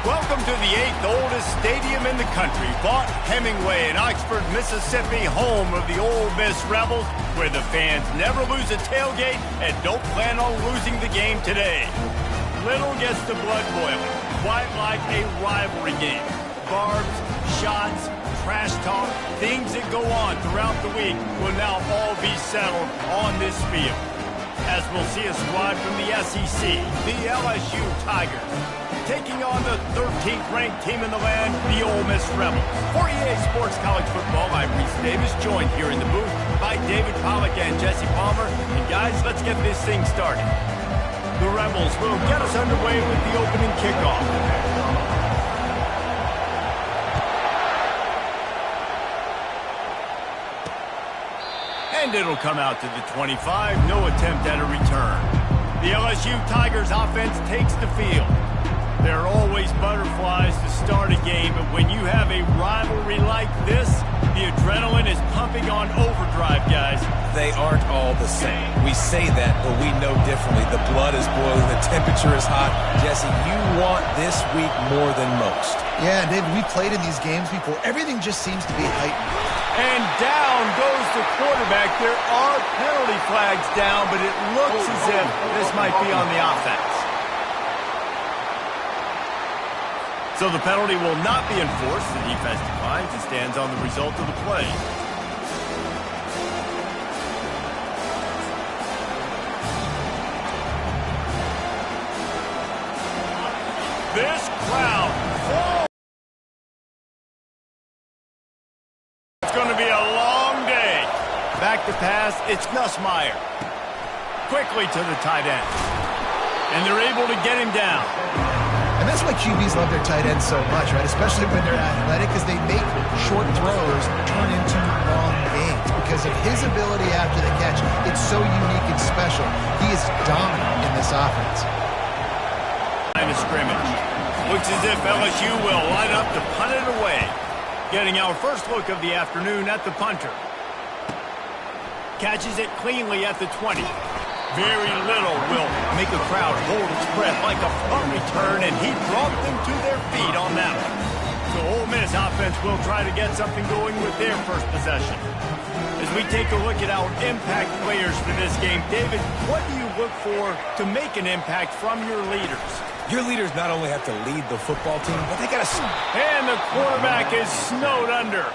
Welcome to the 8th oldest stadium in the country, Vaught Hemingway in Oxford, Mississippi, home of the Ole Miss Rebels, where the fans never lose a tailgate and don't plan on losing the game today. Little gets the blood boiling, quite like a rivalry game. Barbs, shots, trash talk, things that go on throughout the week will now all be settled on this field. As we'll see a squad from the SEC, the LSU Tigers, taking on the 13th ranked team in the land, the Ole Miss Rebels. For EA Sports College Football, I'm Reese Davis, joined here in the booth by David Pollack and Jesse Palmer. And guys, let's get this thing started. The Rebels will get us underway with the opening kickoff. And it'll come out to the 25, no attempt at a return. The LSU Tigers offense takes the field. There are always butterflies to start a game, but when you have a rivalry like this, the adrenaline is pumping on overdrive, guys. They aren't all the same. We say that, but we know differently. The blood is boiling, the temperature is hot. Jesse, you want this week more than most. Yeah, David, we played in these games before. Everything just seems to be heightened. And down goes the quarterback. There are penalty flags down, but it looks as if this might be on the offense. So the penalty will not be enforced. The defense declines and stands on the result of the play. This crowd falls. It's going to be a long day. Back to pass, it's Nussmeier. Quickly to the tight end. And they're able to get him down. And that's why QBs love their tight ends so much, right? Especially when they're athletic, because they make short throws turn into long gains. Because of his ability after the catch, it's so unique and special. He is dominant in this offense. Line of scrimmage. Looks as if LSU will line up to punt it away. Getting our first look of the afternoon at the punter. Catches it cleanly at the 20. Very little will make a crowd hold its breath like a punt return, and he brought them to their feet on that one. So Ole Miss offense will try to get something going with their first possession. As we take a look at our impact players for this game, David, what do you look for to make an impact from your leaders? Your leaders not only have to lead the football team, but they got to... And the quarterback is snowed under.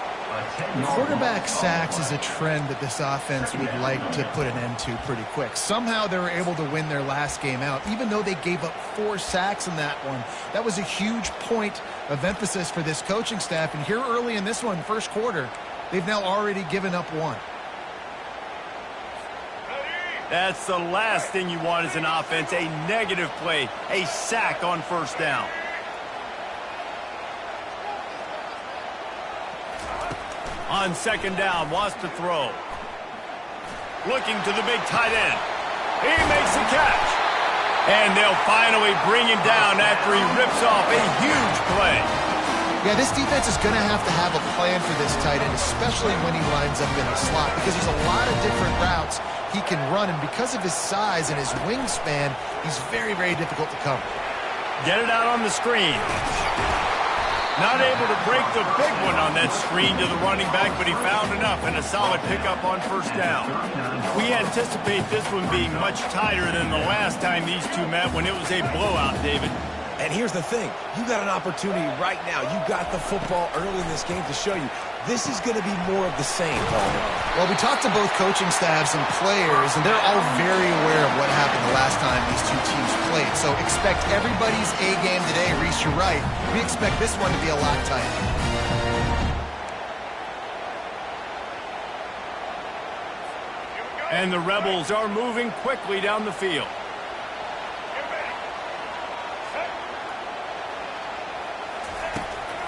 Quarterback sacks is a trend that this offense would like to put an end to pretty quick. Somehow they were able to win their last game out, even though they gave up 4 sacks in that one. That was a huge point of emphasis for this coaching staff. And here early in this one, first quarter, they've now already given up 1. That's the last thing you want as an offense, a negative play, a sack on first down. On second down, wants to throw. Looking to the big tight end. He makes the catch. And they'll finally bring him down after he rips off a huge play. Yeah, this defense is going to have a plan for this tight end, especially when he lines up in the slot, because there's a lot of different routes he can run, and because of his size and his wingspan, he's very, very difficult to cover. Get it out on the screen. Not able to break the big one on that screen to the running back, but he found enough and a solid pickup on first down. We anticipate this one being much tighter than the last time these two met when it was a blowout, David. And here's the thing. You got an opportunity right now. You got the football early in this game to show you. This is going to be more of the same, Paul. Well, we talked to both coaching staffs and players, and they're all very aware of what happened the last time these two teams played. So expect everybody's A game today. Reese, you're right. We expect this one to be a lot tighter. And the Rebels are moving quickly down the field.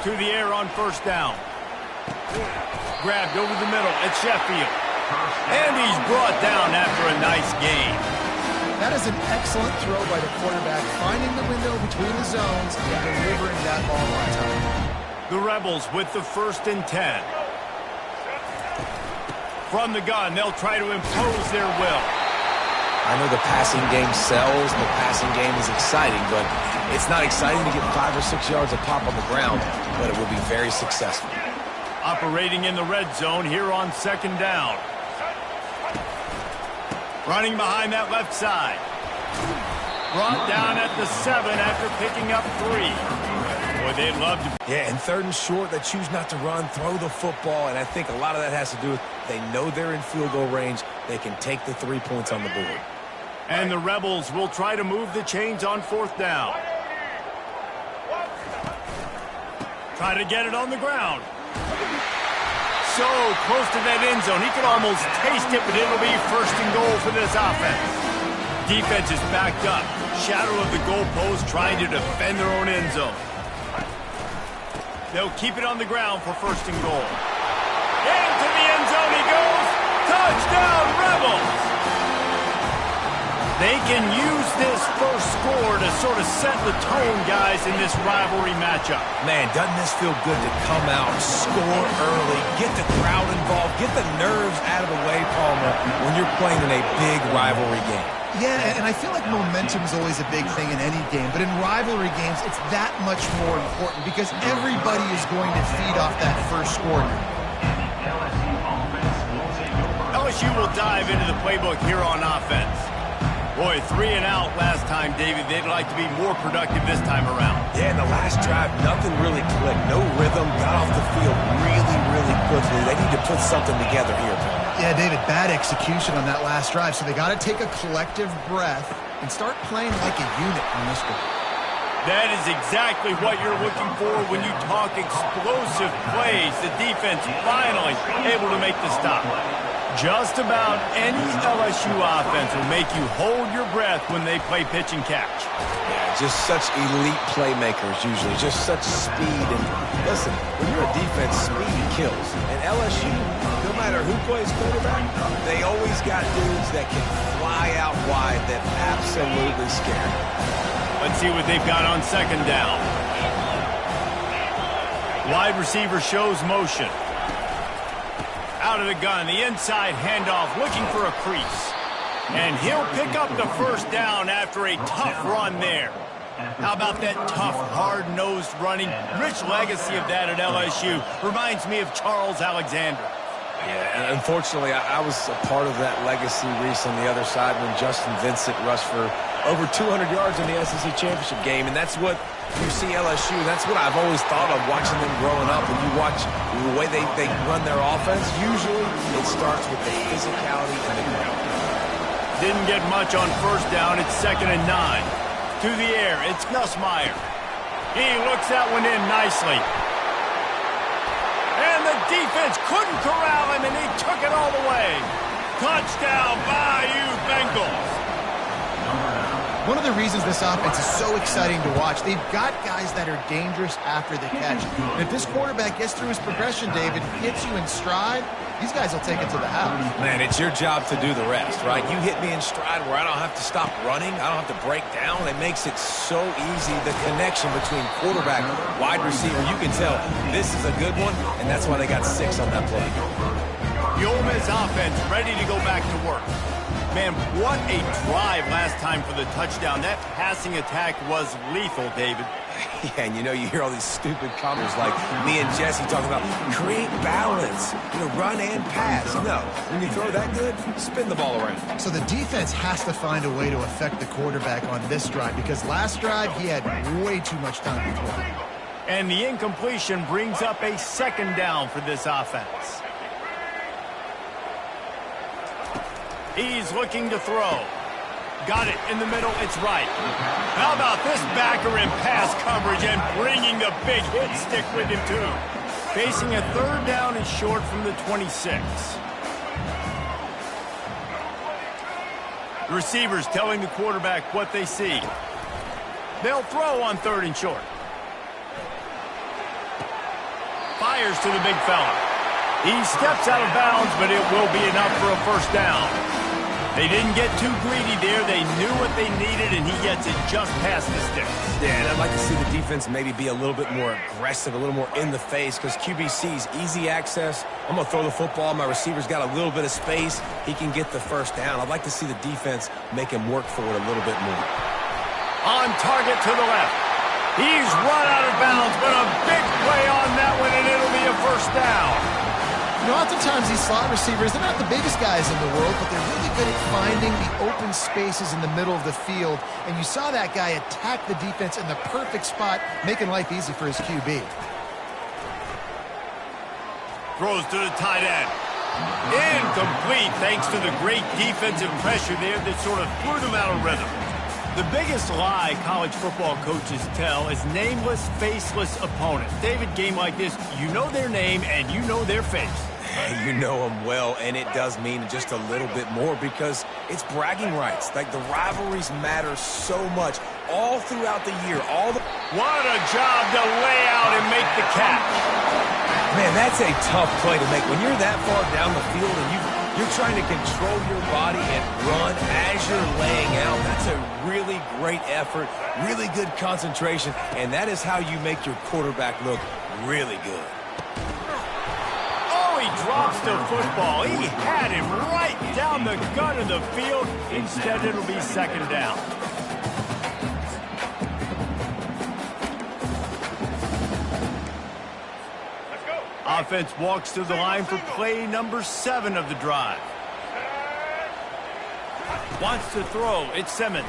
To the air on first down. Grabbed over the middle at Sheffield. And he's brought down after a nice gain. That is an excellent throw by the quarterback, finding the window between the zones and delivering that ball on time. The Rebels with the 1st and 10. From the gun, they'll try to impose their will. I know the passing game sells, the passing game is exciting, but it's not exciting to get 5 or 6 yards a pop on the ground, but it will be very successful. Operating in the red zone here on 2nd down. Running behind that left side. Brought down at the 7 after picking up 3. Boy, they'd love to. Yeah, and 3rd and short, they choose not to run, throw the football, and I think a lot of that has to do with they know they're in field goal range. They can take the 3 points on the board. And the Rebels will try to move the chains on 4th down. Try to get it on the ground. So close to that end zone. He could almost taste it, but it'll be 1st and goal for this offense. Defense is backed up. Shadow of the goalpost trying to defend their own end zone. They'll keep it on the ground for 1st and goal. Into the end zone he goes. Touchdown, Rebels! They can use this first score to sort of set the tone, guys, in this rivalry matchup. Man, doesn't this feel good to come out, score early, get the crowd involved, get the nerves out of the way, Palmer, when you're playing in a big rivalry game. Yeah, and I feel like momentum is always a big thing in any game, but in rivalry games, it's that much more important because everybody is going to feed off that first score. LSU will dive into the playbook here on offense. Boy, 3 and out last time, David. They'd like to be more productive this time around. Yeah, in the last drive, nothing really clicked. No rhythm, got off the field really, really quickly. They need to put something together here. Yeah, David, bad execution on that last drive, so they got to take a collective breath and start playing like a unit on this one. That is exactly what you're looking for when you talk explosive plays. The defense finally able to make the stop. Just about any LSU offense will make you hold your breath when they play pitch and catch. Yeah, just such elite playmakers usually, just such speed. And listen, when you're a defense, speed kills. And LSU, no matter who plays quarterback, they always got dudes that can fly out wide that absolutely scare. Let's see what they've got on 2nd down. Wide receiver shows motion. Out of the gun, the inside handoff, looking for a crease. And he'll pick up the 1st down after a tough run there. How about that tough, hard-nosed running? Rich legacy of that at LSU. Reminds me of Charles Alexander. Yeah, and unfortunately, I was a part of that legacy, Reese, on the other side when Justin Vincent rushed for over 200 yards in the SEC Championship game, and that's what you see LSU. That's what I've always thought of watching them growing up. When you watch the way they run their offense, usually it starts with the physicality and the ground. Didn't get much on 1st down. It's 2nd and 9. To the air, it's Gus Meyer. He looks that one in nicely. And the defense couldn't corral him, and he took it all the way. Touchdown, Bayou Bengals. One of the reasons this offense is so exciting to watch, they've got guys that are dangerous after the catch. And if this quarterback gets through his progression, David, hits you in stride, these guys will take it to the house. Man, it's your job to do the rest, right? You hit me in stride where I don't have to stop running. I don't have to break down. It makes it so easy, the connection between quarterback, wide receiver. You can tell this is a good one, and that's why they got 6 on that play. The Ole Miss offense ready to go back to work. Man, what a drive last time for the touchdown. That passing attack was lethal, David. Yeah, and you hear all these stupid comments like me and Jesse talking about create balance, run and pass. No, when you throw that good, spin the ball around. So the defense has to find a way to affect the quarterback on this drive because last drive he had way too much time to throw. And the incompletion brings up a 2nd down for this offense. He's looking to throw. Got it in the middle. It's right. How about this backer in pass coverage and bringing the big hit stick with him, too. Facing a 3rd down and short from the 26. The receivers telling the quarterback what they see. They'll throw on 3rd and short. Fires to the big fella. He steps out of bounds, but it will be enough for a 1st down. They didn't get too greedy there. They knew what they needed, and he gets it just past the sticks. Yeah, and I'd like to see the defense maybe be a little bit more aggressive, a little more in the face, because QBC's easy access. I'm going to throw the football. My receiver's got a little bit of space. He can get the first down. I'd like to see the defense make him work for it a little bit more. On target to the left. He's run out of bounds, but a big play on that one, and it'll be a first down. You know, oftentimes these slot receivers, they're not the biggest guys in the world, but they're really good at finding the open spaces in the middle of the field. And you saw that guy attack the defense in the perfect spot, making life easy for his QB. Throws to the tight end. Incomplete thanks to the great defensive pressure there that sort of threw them out of rhythm. The biggest lie college football coaches tell is nameless, faceless opponents. David, game like this, you know their name and you know their face. You know them well, and it does mean just a little bit more because it's bragging rights. Like, the rivalries matter so much all throughout the year. What a job to lay out and make the catch. Man, that's a tough play to make. When you're that far down the field and you're trying to control your body and run as you're laying out, that's a really great effort, really good concentration, and that is how you make your quarterback look really good. He drops the football. He had him right down the gut of the field. Instead, it'll be second down. Let's go. Offense walks to the line for play number 7 of the drive. Wants to throw. It's Simmons.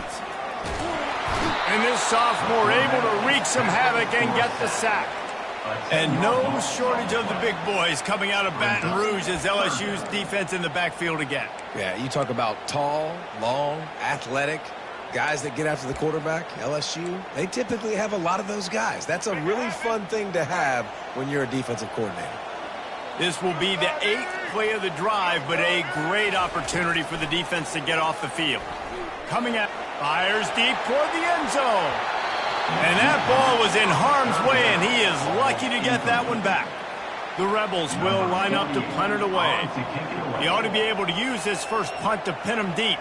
And this sophomore able to wreak some havoc and get the sack. And no shortage of the big boys coming out of Baton Rouge as LSU's defense in the backfield again. Yeah, you talk about tall, long, athletic, guys that get after the quarterback, LSU, they typically have a lot of those guys. That's a really fun thing to have when you're a defensive coordinator. This will be the 8th play of the drive, but a great opportunity for the defense to get off the field. Coming out, fires deep toward the end zone. And that ball was in harm's way, and he is lucky to get that one back. The Rebels will line up to punt it away. He ought to be able to use his first punt to pin him deep.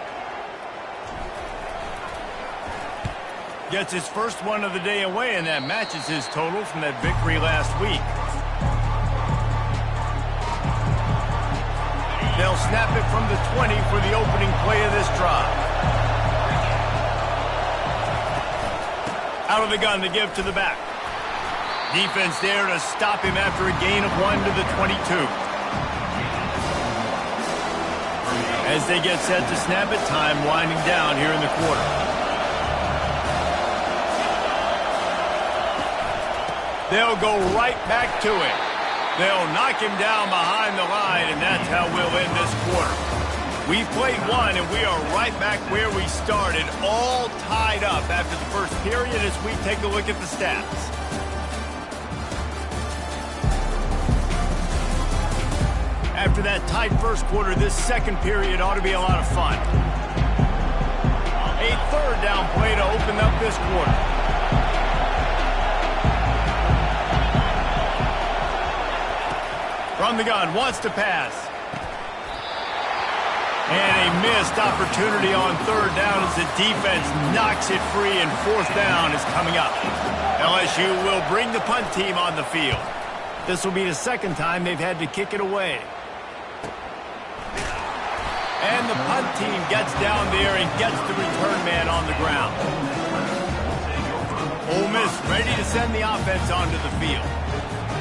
Gets his first one of the day away, and that matches his total from that victory last week. They'll snap it from the 20 for the opening play of this drive. Out of the gun to give to the back. Defense there to stop him after a gain of 1 to the 22. As they get set to snap it, time winding down here in the quarter. They'll go right back to it. They'll knock him down behind the line, and that's how we'll end this quarter. We've played one, and we are right back where we started, all tied up after the first period as we take a look at the stats. After that tight first quarter, this second period ought to be a lot of fun. A third down play to open up this quarter. From the gun, wants to pass. And a missed opportunity on third down as the defense knocks it free, and fourth down is coming up. LSU will bring the punt team on the field. This will be the second time they've had to kick it away. And the punt team gets down there and gets the return man on the ground. Ole Miss ready to send the offense onto the field.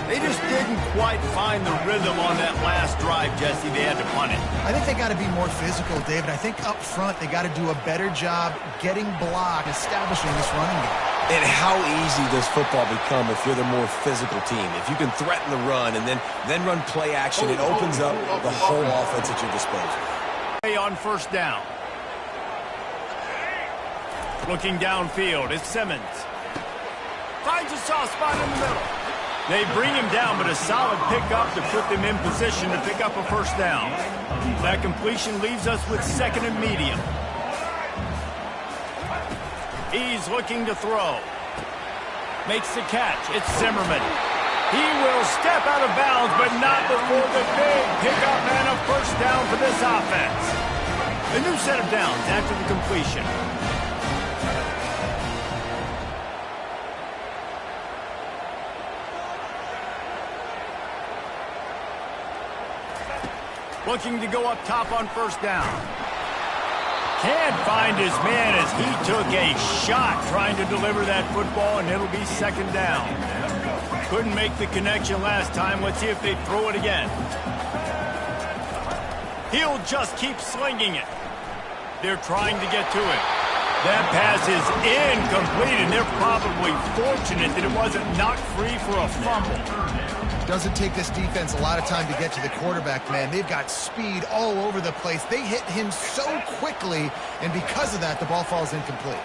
They just didn't quite find the rhythm on that last drive, Jesse. They had to punt it. I think they got to be more physical, David. I think up front they got to do a better job getting blocked, establishing this running game. And how easy does football become if you're the more physical team? If you can threaten the run and then run play action, it opens up the whole offense at your disposal. On first down. Looking downfield, it's Simmons. Finds a soft spot in the middle. They bring him down, but a solid pickup to put them in position to pick up a first down. That completion leaves us with second and medium. He's looking to throw. Makes the catch. It's Zimmerman. He will step out of bounds, but not before the big pickup and a first down for this offense. A new set of downs after the completion. Looking to go up top on first down. Can't find his man as he took a shot trying to deliver that football, and it'll be second down. Couldn't make the connection last time. Let's see if they throw it again. He'll just keep slinging it. They're trying to get to it. That pass is incomplete, and they're probably fortunate that it wasn't knocked free for a fumble. Doesn't take this defense a lot of time to get to the quarterback, man. They've got speed all over the place. They hit him so quickly, and because of that, the ball falls incomplete.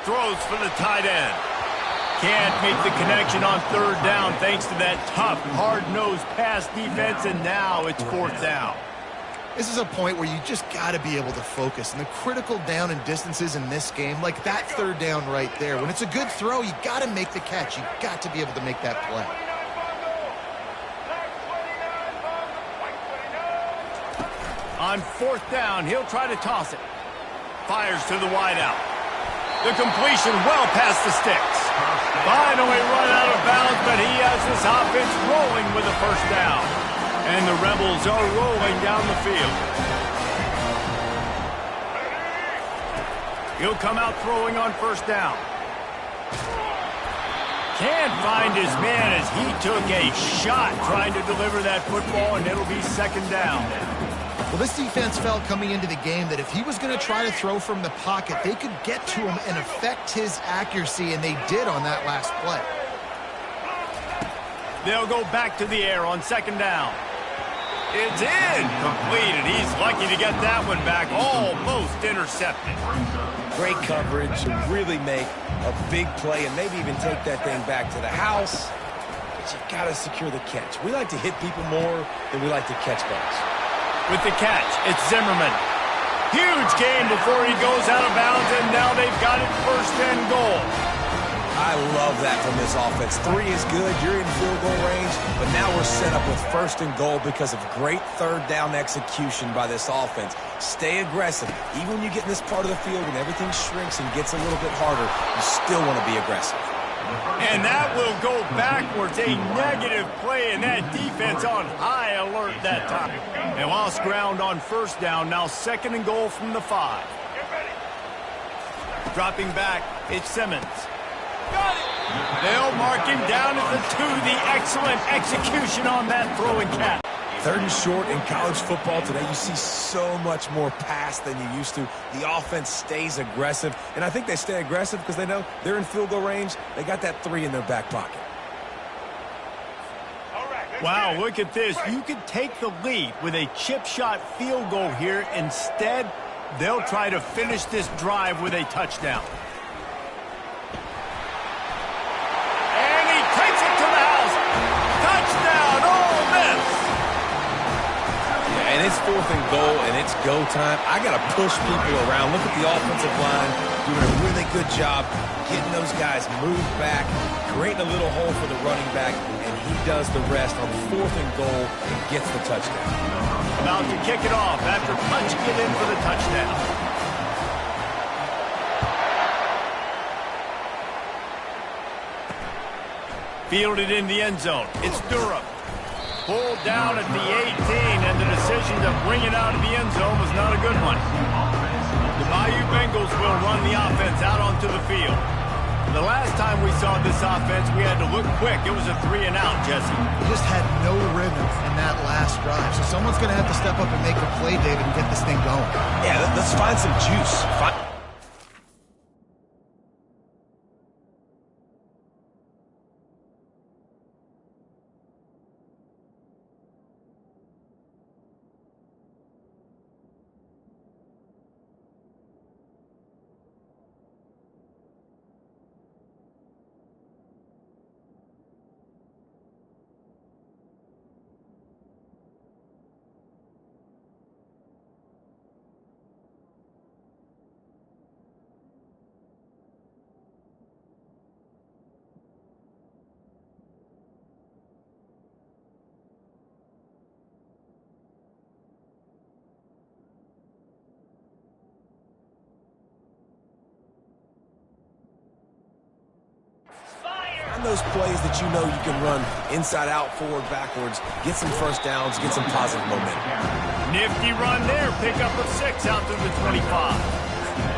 Throws for the tight end. Can't make the connection on third down thanks to that tough, hard-nosed pass defense, and now it's fourth down. This is a point where you just got to be able to focus. And the critical down and distances in this game, like that third down right there, when it's a good throw, you got to make the catch. You got to be able to make that play. On fourth down, he'll try to toss it. Fires to the wideout. The completion well past the sticks. Finally run out of bounds, but he has this offense rolling with a first down. And the Rebels are rolling down the field. He'll come out throwing on first down. Can't find his man as he took a shot trying to deliver that football, and it'll be second down. Well, this defense felt coming into the game that if he was going to try to throw from the pocket, they could get to him and affect his accuracy, and they did on that last play. They'll go back to the air on second down. It's incomplete, and he's lucky to get that one back, almost intercepted. Great coverage to really make a big play and maybe even take that thing back to the house. But you got to secure the catch. We like to hit people more than we like to catch balls. With the catch, it's Zimmerman. Huge gain before he goes out of bounds, and now they've got it first and goal. I love that from this offense. 3 is good. You're in field goal range, but now we're set up with first and goal because of great third down execution by this offense. Stay aggressive. Even when you get in this part of the field and everything shrinks and gets a little bit harder, you still want to be aggressive. And that will go backwards. A negative play, and that defense on high alert that time. They lost ground on first down. Now second and goal from the 5. Dropping back, it's Simmons. Got it. They'll mark him down at the 2. The excellent execution on that throwing catch. Third and short in college football today, you see so much more pass than you used to. The offense stays aggressive, and I think they stay aggressive because they know they're in field goal range. They got that 3 in their back pocket. Wow, look at this. You could take the lead with a chip shot field goal here. Instead, they'll try to finish this drive with a touchdown. And it's fourth and goal, and it's go time. I got to push people around. Look at the offensive line doing a really good job getting those guys moved back, creating a little hole for the running back, and he does the rest on fourth and goal and gets the touchdown. About to kick it off after punching it in for the touchdown. Fielded in the end zone. It's Durham. Pulled down at the 18, and the decision to bring it out of the end zone was not a good one. The Bayou Bengals will run the offense out onto the field. The last time we saw this offense, we had to look quick. It was a 3-and-out, Jesse. They just had no rhythm in that last drive. So someone's going to have to step up and make a play, David, and get this thing going. Yeah, let's find some juice. those plays that you know you can run inside out, forward, backwards, get some first downs, get some positive momentum. Nifty run there. Pick up of 6 out to the 25.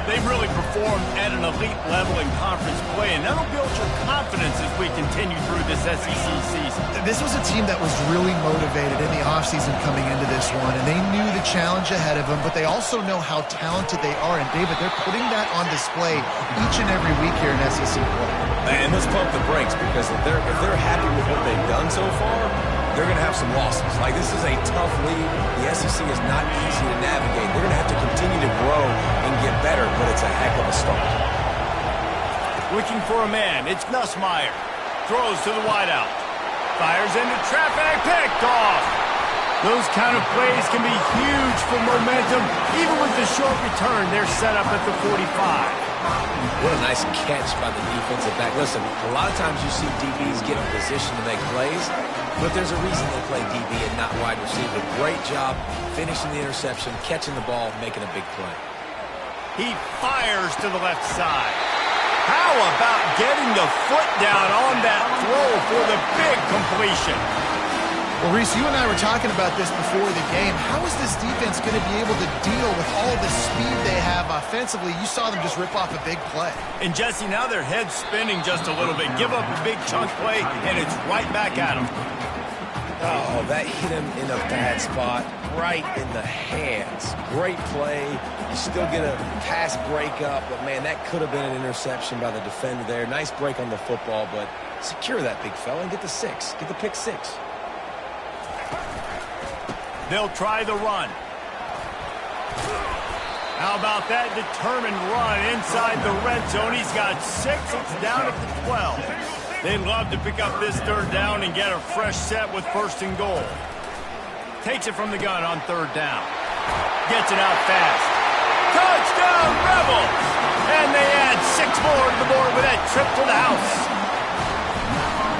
They've really performed at an elite level in conference play, and that'll build your confidence as we continue through this SEC season. This was a team that was really motivated in the offseason coming into this one, and they knew the challenge ahead of them, but they also know how talented they are. And, David, they're putting that on display each and every week here in SEC play. And let's pump the brakes, because if they're happy with what they've done so far, they're going to have some losses. Like, this is a tough league. The SEC is not easy to navigate. They're going to have to continue to grow and get better, but it's a heck of a start. Looking for a man. It's Nussmeier. Throws to the wideout. Fires into traffic. Picked off. Those kind of plays can be huge for momentum. Even with the short return, they're set up at the 45. What a nice catch by the defensive back. Listen, a lot of times you see DBs get in position to make plays, but there's a reason they play DB and not wide receiver. Great job finishing the interception, catching the ball, making a big play. He fires to the left side. How about getting the foot down on that throw for the big completion? Well, Reese, you and I were talking about this before the game. How is this defense going to be able to deal with all the speed they have offensively? You saw them just rip off a big play. And, Jesse, now their head's spinning just a little bit. Give up a big chunk play, and it's right back at them. Oh, that hit him in a bad spot, right in the hands. Great play. You still get a pass breakup, but, man, that could have been an interception by the defender there. Nice break on the football, but secure that big fella and get the 6. Get the pick 6. They'll try the run. How about that determined run inside the red zone? He's got 6. It's down at the 12. They'd love to pick up this third down and get a fresh set with 1st and goal. Takes it from the gun on 3rd down. Gets it out fast. Touchdown, Rebels! And they add 6 more to the board with that trip to the house.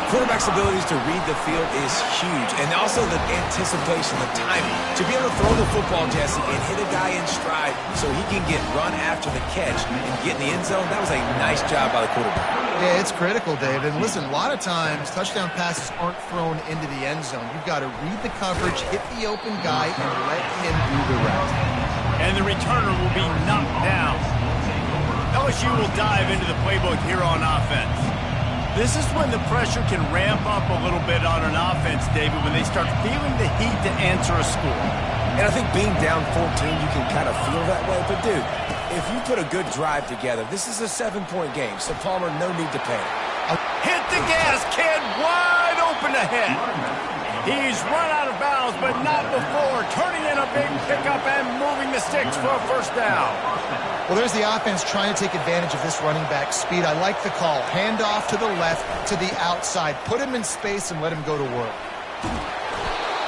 Quarterback's abilities to read the field is huge, and also the anticipation, the timing. To be able to throw the football, Jesse, and hit a guy in stride so he can get run after the catch and get in the end zone, that was a nice job by the quarterback. Yeah, it's critical, David. And listen, a lot of times touchdown passes aren't thrown into the end zone. You've got to read the coverage, hit the open guy, and let him do the rest. And the returner will be knocked down. LSU will dive into the playbook here on offense. This is when the pressure can ramp up a little bit on an offense, David, when they start feeling the heat to answer a score. And I think being down 14, you can kind of feel that way. But, dude, if you put a good drive together, this is a 7-point game. So, Palmer, no need to panic. Hit the gas, kid. Wide open ahead. He's run out of bounds, but not before. Turning in a big pickup and moving the sticks for a 1st down. Well, there's the offense trying to take advantage of this running back speed. I like the call. Hand off to the left, to the outside. Put him in space and let him go to work.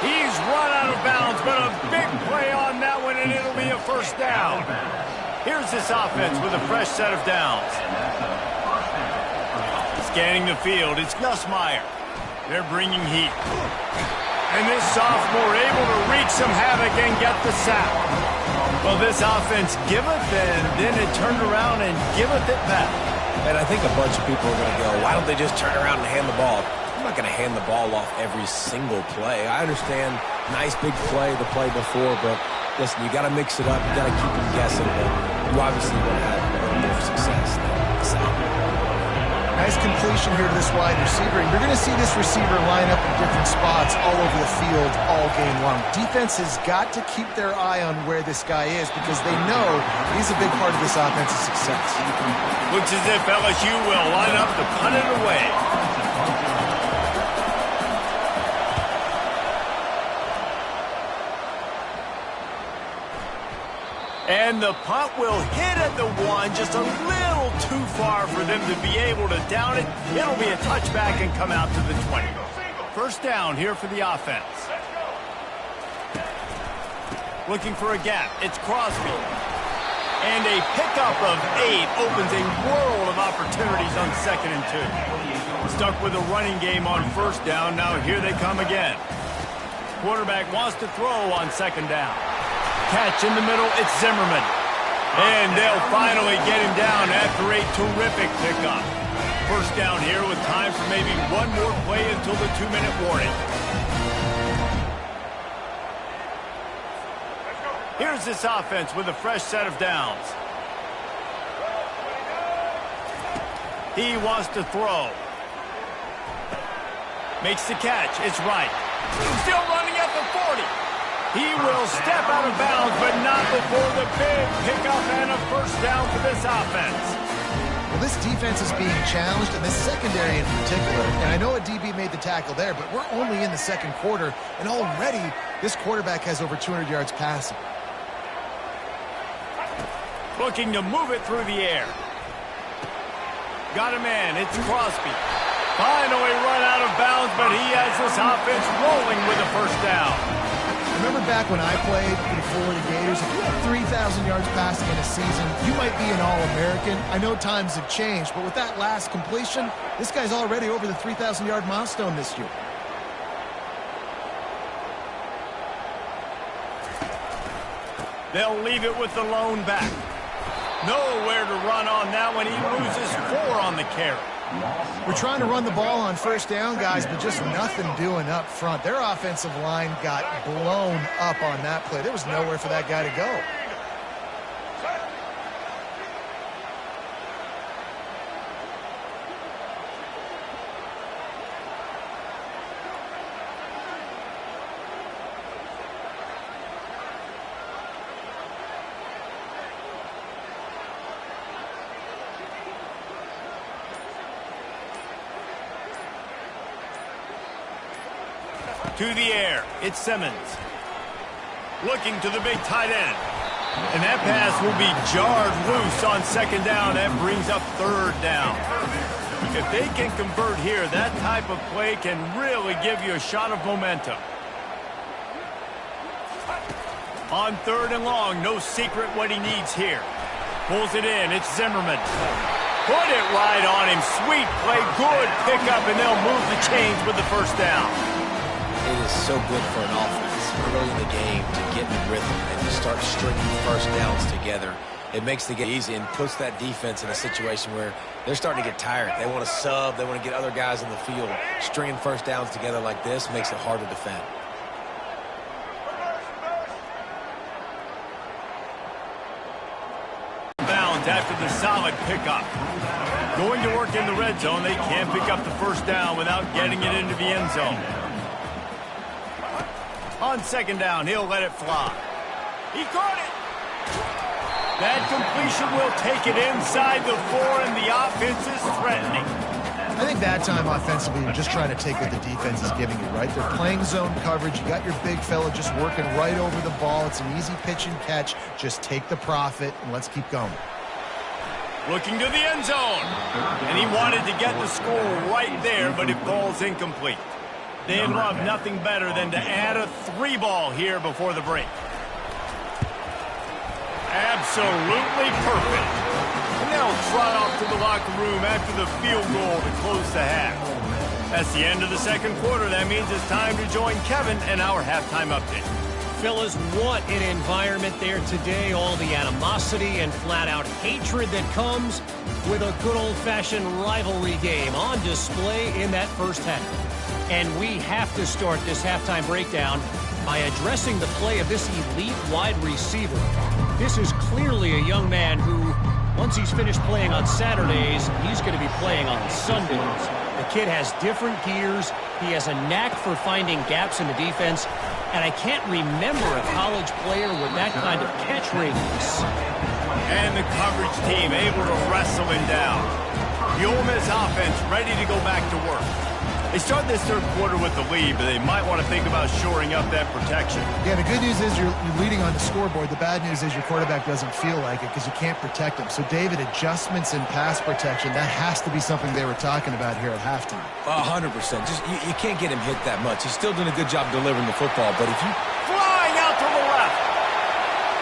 He's run out of bounds, but a big play on that one, and it'll be a 1st down. Here's this offense with a fresh set of downs. Scanning the field, it's Nussmeier. They're bringing heat. And this sophomore able to wreak some havoc and get the sack. Well, this offense giveth and then it turned around and giveth it back. And I think a bunch of people are going to go, why don't they just turn around and hand the ball? I'm not going to hand the ball off every single play. I understand nice big play the play before, but listen, you got to mix it up. You got to keep them guessing, but you obviously want to have more success than Nice completion here to this wide receiver. And you're going to see this receiver line up in different spots all over the field all game long. Defense has got to keep their eye on where this guy is because they know he's a big part of this offense's success. Looks as if LSU will line up to punt it away. And the punt will hit at the 1, just a little too far for them to be able to down it. It'll be a touchback and come out to the 20. 1st down here for the offense. Looking for a gap. It's Crosby. And a pickup of 8 opens a world of opportunities on 2nd and 2. Stuck with a running game on 1st down. Now here they come again. Quarterback wants to throw on 2nd down. Catch in the middle, it's Zimmerman. And they'll finally get him down after a terrific pickup. first down here with time for maybe one more play until the 2-minute warning. Here's this offense with a fresh set of downs. He wants to throw. Makes the catch. It's right. Still running at the 40. He will step out of bounds, but not before the big pickup and a first down for this offense. Well, this defense is being challenged, and this secondary in particular. And I know a DB made the tackle there, but we're only in the second quarter, and already this quarterback has over 200 yards passing. Looking to move it through the air. Got a man. It's Crosby. Finally run out of bounds, but he has this offense rolling with a first down. Remember back when I played for the Florida Gators, if you had 3,000 yards passing in a season, you might be an All-American. I know times have changed, but with that last completion, this guy's already over the 3,000-yard milestone this year. They'll leave it with the lone back. Nowhere to run on that one. He loses 4 on the carry. We're trying to run the ball on first down, guys, but just nothing doing up front. Their offensive line got blown up on that play. There was nowhere for that guy to go. To the air, it's Simmons. Looking to the big tight end. And that pass will be jarred loose on second down. That brings up third down. If they can convert here, that type of play can really give you a shot of momentum. On third and long, no secret what he needs here. Pulls it in, it's Zimmerman. Put it right on him. Sweet play, good pickup, and they'll move the chains with the first down. It is so good for an offense early in the game to get in rhythm and to start stringing first downs together. It makes the game easy and puts that defense in a situation where they're starting to get tired. They want to sub. They want to get other guys in the field. Stringing first downs together like this makes it hard to defend. Bounds after the solid pickup. Going to work in the red zone. They can't pick up the first down without getting it into the end zone. On second down, he'll let it fly. He caught it. That completion will take it inside the 4, and the offense is threatening. I think that time offensively, you're just trying to take what the defense is giving you, right? They're playing zone coverage. You got your big fella just working right over the ball. It's an easy pitch and catch. Just take the profit, and let's keep going. Looking to the end zone. And he wanted to get the score right there, but it falls incomplete. They'd love nothing better than to add a 3-ball here before the break. Absolutely perfect. And they'll trot off to the locker room after the field goal to close the half. That's the end of the second quarter. That means it's time to join Kevin and our halftime update. Fellas, what an environment there today. All the animosity and flat-out hatred that comes with a good old-fashioned rivalry game on display in that first half. And we have to start this halftime breakdown by addressing the play of this elite wide receiver. This is clearly a young man who, once he's finished playing on Saturdays, he's going to be playing on Sundays. The kid has different gears. He has a knack for finding gaps in the defense. And I can't remember a college player with that kind of catch radius. And the coverage team able to wrestle him down. The Ole Miss offense ready to go back to work. They start this third quarter with the lead, but they might want to think about shoring up that protection. Yeah, the good news is you're leading on the scoreboard. The bad news is your quarterback doesn't feel like it because you can't protect him. So, David, adjustments in pass protection, that has to be something they were talking about here at halftime. 100%. Just you can't get him hit that much. He's still doing a good job delivering the football, but if you... Flying out to the left.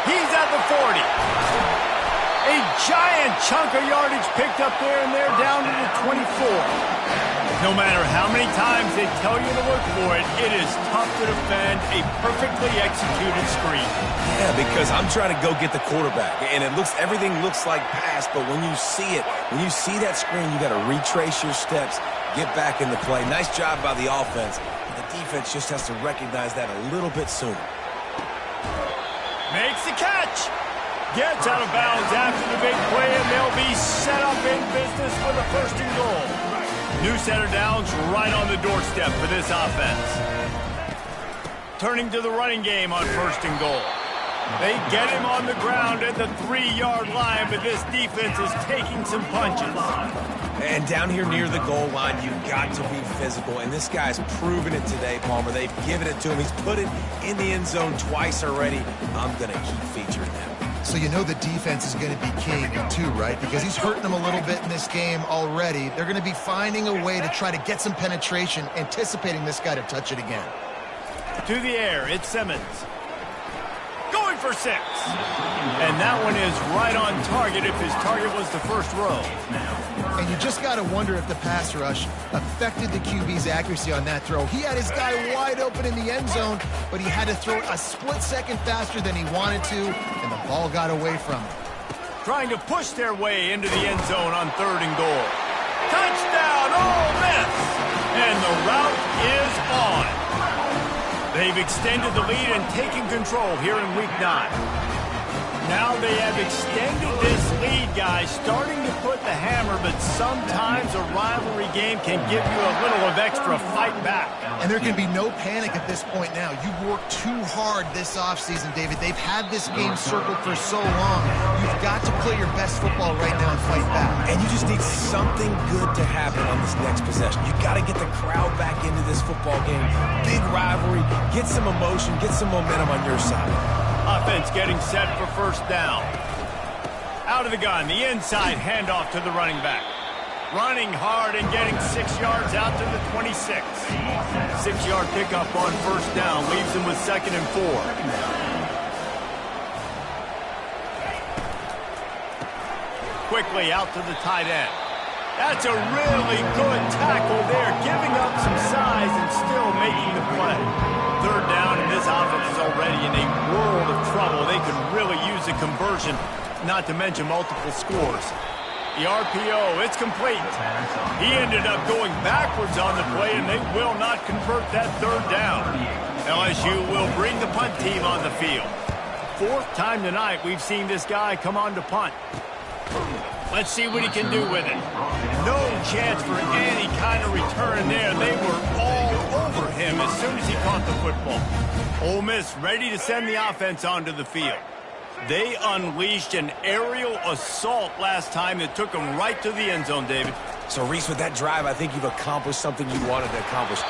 He's at the 40. A giant chunk of yardage picked up there, and they're down to the 24. No matter how many times they tell you to look for it, it is tough to defend a perfectly executed screen. Yeah, because I'm trying to go get the quarterback, and everything looks like pass, but when you see it, when you see that screen, you got to retrace your steps, get back in the play. Nice job by the offense. The defense just has to recognize that a little bit sooner. Makes the catch. Gets out of bounds after the big play, and they'll be set up in business for the first and goal. New center downs right on the doorstep for this offense. Turning to the running game on first and goal. They get him on the ground at the 3-yard line, but this defense is taking some punches. And down here near the goal line, you've got to be physical. And this guy's proven it today, Palmer. They've given it to him. He's put it in the end zone twice already. I'm going to keep featuring him. So you know the defense is going to be king too, right? Because he's hurting them a little bit in this game already. They're going to be finding a way to try to get some penetration, anticipating this guy to touch it again. To the air, it's Simmons. Going for 6. And that one is right on target if his target was the first row. And you just got to wonder if the pass rush affected the QB's accuracy on that throw. He had his guy wide open in the end zone, but he had to throw it a split second faster than he wanted to, and the ball got away from him. Trying to push their way into the end zone on 3rd and goal. Touchdown, Ole Miss! And the route is on. They've extended the lead and taken control here in Week 9. Now they have extended this lead, guys, starting to put the hammer, but sometimes a rivalry game can give you a little of extra fight back. And there can be no panic at this point now. You worked too hard this offseason, David. They've had this game circled for so long. You've got to play your best football right now and fight back. And you just need something good to happen on this next possession. You got to get the crowd back into this football game. Big rivalry. Get some emotion. Get some momentum on your side. Offense getting set for first down. Out of the gun, the inside handoff to the running back. Running hard and getting 6 yards out to the 26. 6-yard pickup on first down leaves him with 2nd and 4. Quickly out to the tight end. That's a really good tackle there, giving up some size and still making the play. 3rd down, and this offense is already in a world of trouble. They could really use a conversion, not to mention multiple scores. The RPO, it's complete. He ended up going backwards on the play, and they will not convert that 3rd down. LSU will bring the punt team on the field. 4th time tonight we've seen this guy come on to punt. Let's see what he can do with it. No chance for any kind of return there. They were all over him as soon as he caught the football. Ole Miss ready to send the offense onto the field. They unleashed an aerial assault last time that took them right to the end zone, David. So, Reese, with that drive, I think you've accomplished something you wanted to accomplish.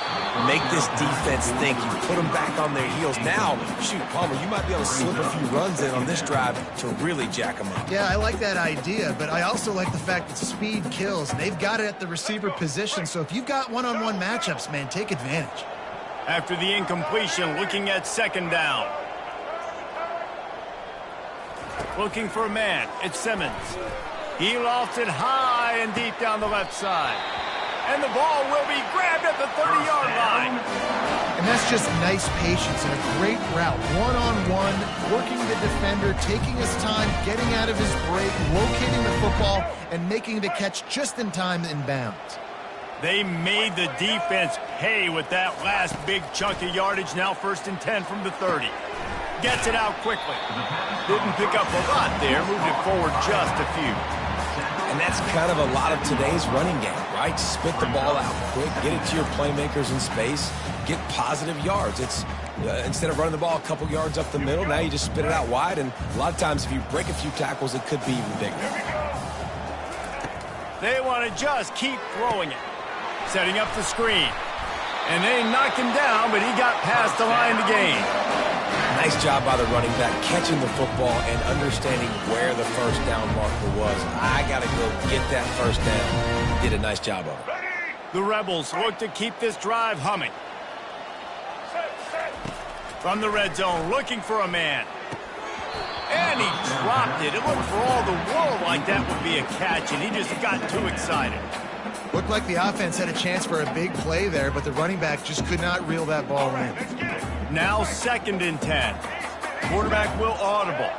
Make this defense think. You put them back on their heels. Now, shoot, Palmer, you might be able to slip a few runs in on this drive to really jack them up. Yeah, I like that idea, but I also like the fact that speed kills. They've got it at the receiver position, so if you've got one-on-one matchups, man, take advantage. After the incompletion, looking at 2nd down. Looking for a man. It's Simmons. He lofts it high and deep down the left side. And the ball will be grabbed at the 30-yard line. And that's just nice patience and a great route. One-on-one, working the defender, taking his time, getting out of his break, locating the football, and making the catch just in time in bounds. They made the defense pay with that last big chunk of yardage. Now 1st and 10 from the 30. Gets it out quickly. Didn't pick up a lot there. Moved it forward just a few. And that's kind of a lot of today's running game, right? Spit the ball out quick, get it to your playmakers in space, get positive yards. It's instead of running the ball a couple yards up the middle, now you just spit it out wide, and a lot of times if you break a few tackles, it could be even bigger. They want to just keep throwing it. Setting up the screen. And they knocked him down, but he got past the line to gain. Nice job by the running back, catching the football and understanding where the first down marker was. I got to go get that first down. Did a nice job of it. The Rebels look to keep this drive humming. From the red zone, looking for a man. And he dropped it. It looked for all the world like that would be a catch, and he just got too excited. Looked like the offense had a chance for a big play there, but the running back just could not reel that ball in. Now 2nd and 10. Quarterback will audible.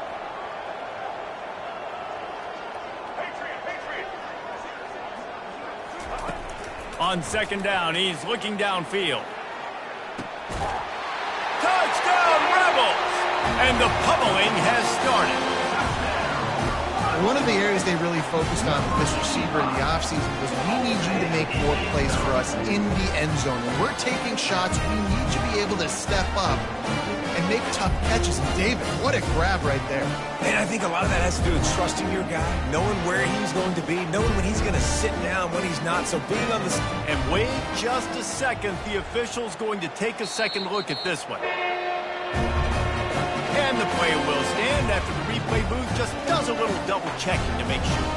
On 2nd down, he's looking downfield. Touchdown, Rebels! And the pummeling has started. One of the areas they really focused on with this receiver in the offseason was we need you to make more plays for us in the end zone. When we're taking shots, we need you to be able to step up and make tough catches. And David, what a grab right there. And I think a lot of that has to do with trusting your guy, knowing where he's going to be, knowing when he's going to sit down, when he's not. So being on the... And wait just a second. The official's going to take a second look at this one. And the play will stand after the replay booth just does a little double checking to make sure.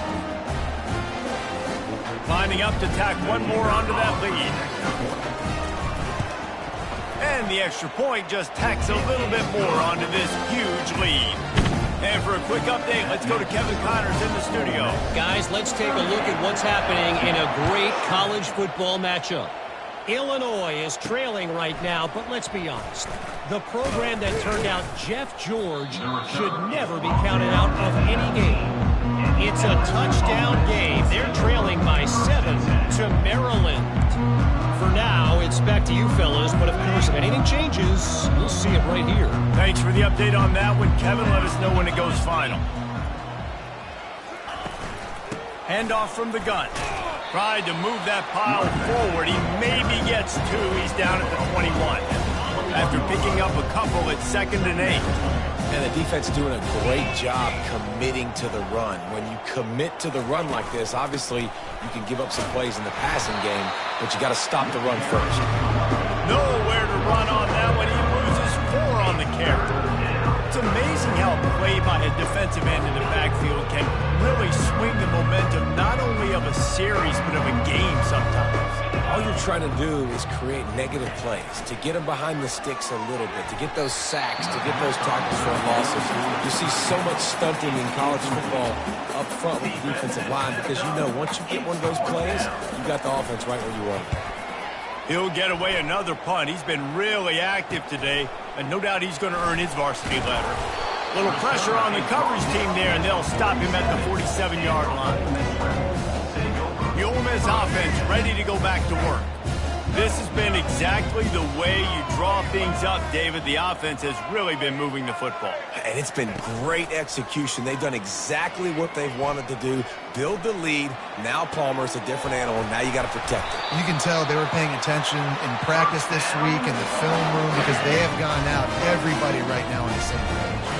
Lining up to tack one more onto that lead. And the extra point just tacks a little bit more onto this huge lead. And for a quick update, let's go to Kevin Connors in the studio. Guys, let's take a look at what's happening in a great college football matchup. Illinois is trailing right now, but let's be honest. The program that turned out Jeff George should never be counted out of any game. It's a touchdown game. They're trailing by 7 to Maryland. For now, it's back to you fellas, but of course, if anything changes, you'll see it right here. Thanks for the update on that one, Kevin. Let us know when it goes final. Handoff from the gun. Tried to move that pile forward. He maybe gets 2. He's down at the 21. After picking up a couple at 2nd and 8. And the defense doing a great job committing to the run. When you commit to the run like this, obviously you can give up some plays in the passing game, but you got to stop the run first. Nowhere to run on that one. He loses 4 on the carry. It's amazing how a play by a defensive end in the backfield can really swing the momentum not only of a series but of a game sometimes. All you're trying to do is create negative plays, to get them behind the sticks a little bit, to get those sacks, to get those tackles for losses. You see so much stunting in college football up front with the defensive line because you know once you get one of those plays, you got the offense right where you want it. He'll get away another punt. He's been really active today, and no doubt he's going to earn his varsity letter. Little pressure on the coverage team there, and they'll stop him at the 47-yard line. The Ole Miss offense ready to go back to work. This has been exactly the way you draw things up, David. The offense has really been moving the football. And it's been great execution. They've done exactly what they've wanted to do. Build the lead. Now Palmer's a different animal. Now you got to protect it. You can tell they were paying attention in practice this week in the film room because they have gone out, everybody right now on the same page.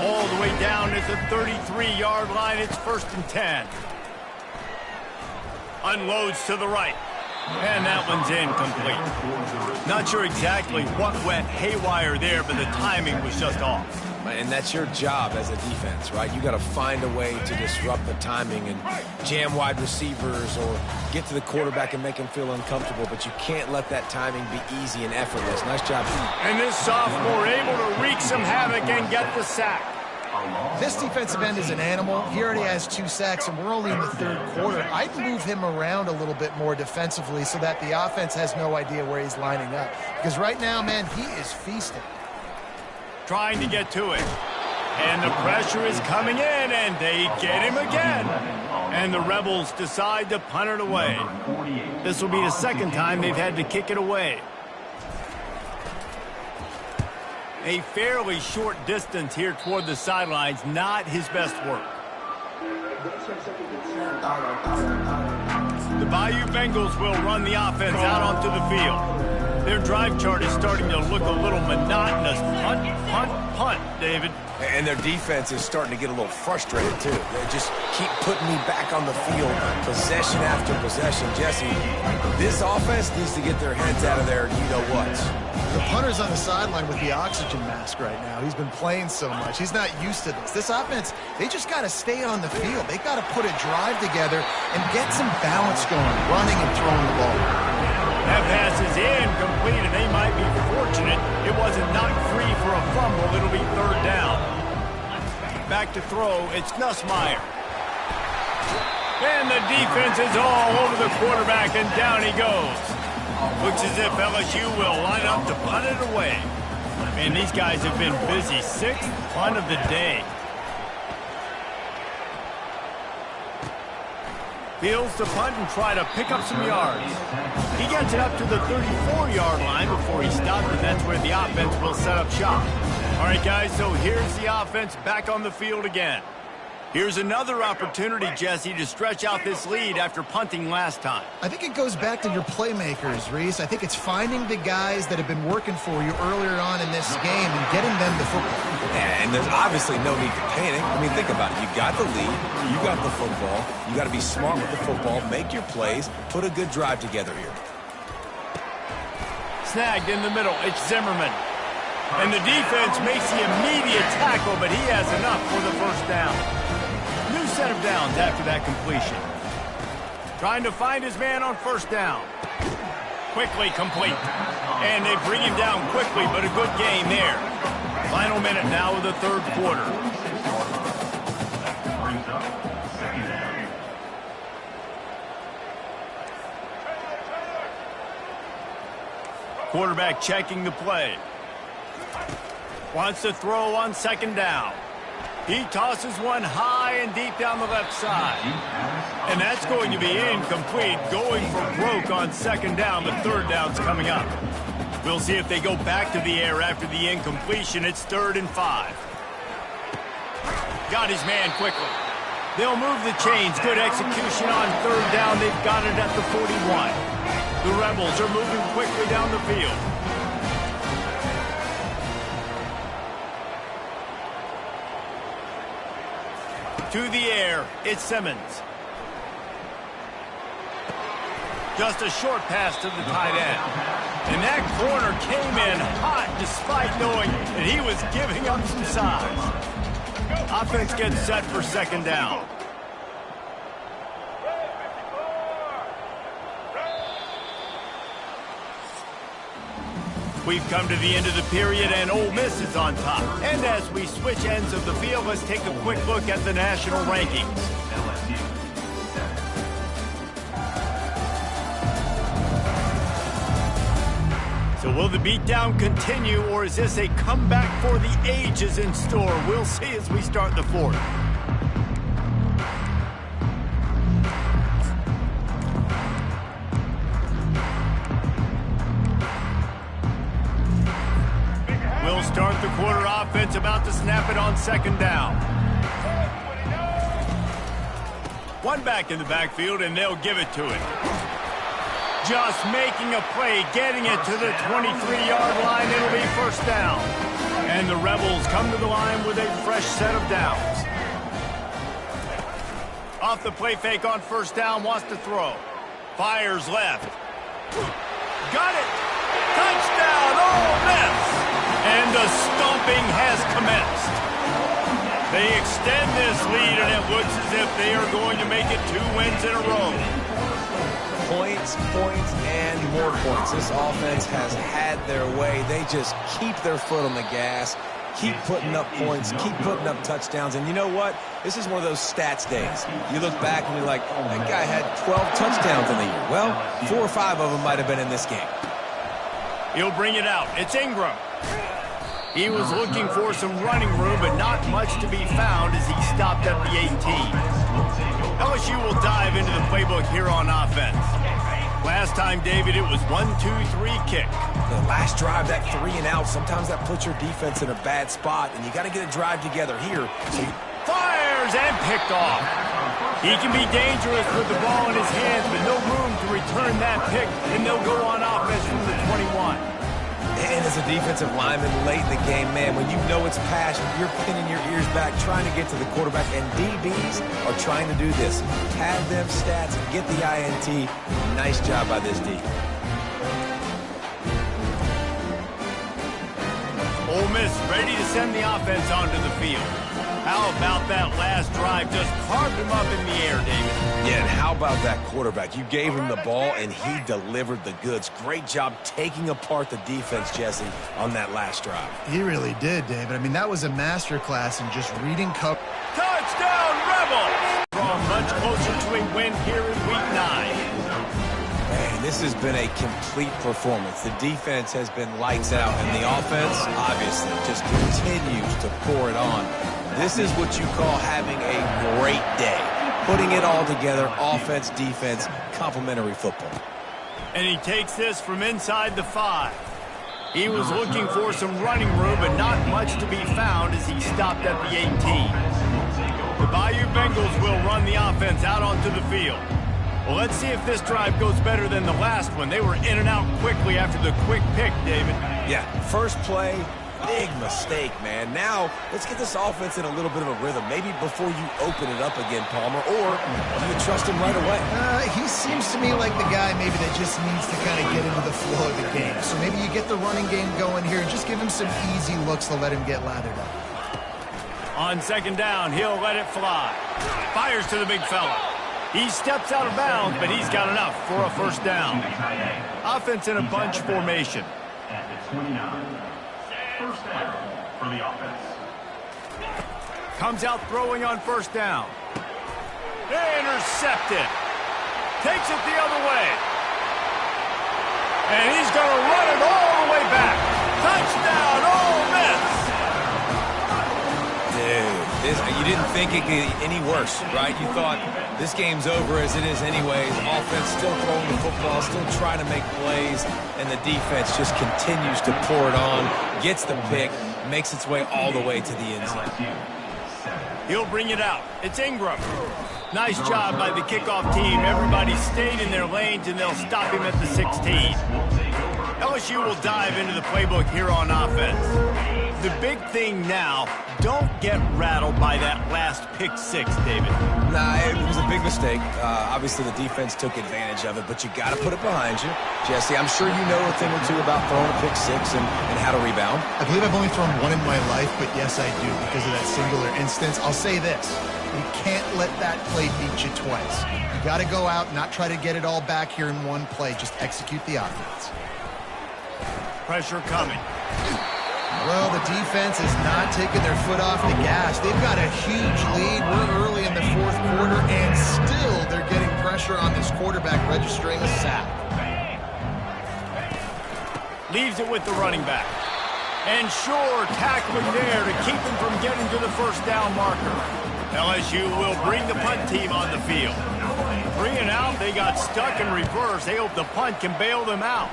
All the way down at the 33-yard line. It's 1st and 10. Unloads to the right. And that one's incomplete. Not sure exactly what went haywire there, but the timing was just off. And that's your job as a defense, right? You got to find a way to disrupt the timing and jam wide receivers or get to the quarterback and make him feel uncomfortable, but you can't let that timing be easy and effortless. Nice job. And this sophomore able to wreak some havoc and get the sack. This defensive end is an animal. He already has 2 sacks, and we're only in the 3rd quarter. I'd move him around a little bit more defensively so that the offense has no idea where he's lining up. Because right now, man, he is feasting. Trying to get to it. And the pressure is coming in, and they get him again. And the Rebels decide to punt it away. This will be the 2nd time they've had to kick it away. A fairly short distance here toward the sidelines, not his best work. The Bayou Bengals will run the offense out onto the field. Their drive chart is starting to look a little monotonous. Punt, punt, punt, David. And their defense is starting to get a little frustrated, too. They just keep putting me back on the field, possession after possession. Jesse, this offense needs to get their heads out of there, you-know-what. The punter's on the sideline with the oxygen mask right now. He's been playing so much. He's not used to this. This offense, they just got to stay on the field. They got to put a drive together and get some balance going, running and throwing the ball. That pass is incomplete, and they might be fortunate it wasn't knocked free for a fumble. It'll be 3rd down. Back to throw, it's Nussmeier. And the defense is all over the quarterback, and down he goes. Looks as if LSU will line up to punt it away. Man, these guys have been busy. 6th punt of the day. Fields to punt and try to pick up some yards. He gets it up to the 34-yard line before he stopped, and that's where the offense will set up shop. All right, guys, so here's the offense back on the field again. Here's another opportunity, Jesse, to stretch out this lead after punting last time. I think it goes back to your playmakers, Reese. I think it's finding the guys that have been working for you earlier on in this game and getting them the football. Yeah, and there's obviously no need to panic. I mean, think about it. You got the lead. You got the football. You got to be smart with the football, make your plays, put a good drive together here. Snagged in the middle. It's Zimmerman. And the defense makes the immediate tackle, but he has enough for the first down. New set of downs after that completion. Trying to find his man on first down. Quickly complete. And they bring him down quickly, but a good game there. Final minute now of the third quarter. Quarterback checking the play. Wants to throw on second down. He tosses one high and deep down the left side. And that's going to be incomplete, going for broke on second down. The third down's coming up. We'll see if they go back to the air after the incompletion. It's 3rd and 5. Got his man quickly. They'll move the chains. Good execution on third down. They've got it at the 41. The Rebels are moving quickly down the field. To the air, it's Simmons. Just a short pass to the tight end. And that corner came in hot despite knowing that he was giving up some size. Offense gets set for second down. We've come to the end of the period, and Ole Miss is on top. And as we switch ends of the field, let's take a quick look at the national rankings. So will the beatdown continue, or is this a comeback for the ages in store? We'll see as we start the fourth. We'll start the quarter offense, about to snap it on second down. One back in the backfield, and they'll give it to it. Just making a play, getting it to the 23-yard line. It'll be first down. And the Rebels come to the line with a fresh set of downs. Off the play fake on first down, wants to throw. Fires left. Got it. Touchdown, Ole Miss. And the stomping has commenced. They extend this lead, and it looks as if they are going to make it 2 wins in a row. Points, and more points. This offense has had their way. They just keep their foot on the gas, keep putting up points, keep putting up touchdowns. And you know what? This is one of those stats days. You look back and you're like, oh, that guy had 12 touchdowns in the year. Well, 4 or 5 of them might have been in this game. He'll bring it out. It's Ingram. He was looking for some running room, but not much to be found as he stopped at the 18. LSU will dive into the playbook here on offense. Last time, David, it was 1-2-3 kick. The last drive, that 3 and out, sometimes that puts your defense in a bad spot, and you got to get a drive together here. So fires and picked off. He can be dangerous with the ball in his hands, but no room to return that pick, and they'll go on offense from the 21. And as a defensive lineman late in the game, man, when you know it's passion, you're pinning your ears back, trying to get to the quarterback, and DBs are trying to do this. Pad them stats, get the INT. Nice job by this D. Ole Miss ready to send the offense onto the field. How about that last drive? Just carved him up in the air, David. Yeah, and how about that quarterback? You gave him the ball, and he delivered the goods. Great job taking apart the defense, Jesse, on that last drive. He really did, David. I mean, that was a masterclass in just reading cover. Touchdown, Rebels! From much closer to a win here in Week 9. Man, this has been a complete performance. The defense has been lights out, and the offense, obviously, just continues to pour it on. This is what you call having a great day. Putting it all together, offense, defense, complementary football. And he takes this from inside the 5. He was looking for some running room, but not much to be found as he stopped at the 18. The Bayou Bengals will run the offense out onto the field. Well, let's see if this drive goes better than the last one. They were in and out quickly after the quick pick, David. Yeah, first play, big mistake, man. Now, let's get this offense in a little bit of a rhythm. Maybe before you open it up again, Palmer, or do you trust him right away? He seems to me like the guy maybe that just needs to kind of get into the flow of the game. So maybe you get the running game going here and just give him some easy looks to let him get lathered up. On second down, he'll let it fly. Fires to the big fella. He steps out of bounds, but he's got enough for a first down. Offense in a bunch formation. At the 29. First down for the offense. Comes out throwing on first down. Intercepted. Takes it the other way. And he's going to run it all the way back. Touchdown, Ole Miss. Dude, you didn't think it could get any worse, right? You thought this game's over as it is anyways. Offense still throwing the football, still trying to make plays, and the defense just continues to pour it on, gets the pick, makes its way all the way to the end zone. He'll bring it out. It's Ingram. Nice job by the kickoff team. Everybody stayed in their lanes, and they'll stop him at the 16. LSU will dive into the playbook here on offense. The big thing now, don't get rattled by that last pick 6, David. Nah, it was a big mistake. Obviously, the defense took advantage of it, but you got to put it behind you. Jesse, I'm sure you know a thing or two about throwing a pick 6 and how to rebound. I believe I've only thrown one in my life, but yes, I do because of that singular instance. I'll say this. You can't let that play beat you twice. You got to go out, not try to get it all back here in one play. Just execute the offense. Pressure coming. Well, the defense is not taking their foot off the gas. They've got a huge lead. We're early in the fourth quarter, and still they're getting pressure on this quarterback, registering a sack. Leaves it with the running back. And sure, tackling there to keep him from getting to the first down marker. LSU will bring the punt team on the field. 3 and out, they got stuck in reverse. They hope the punt can bail them out.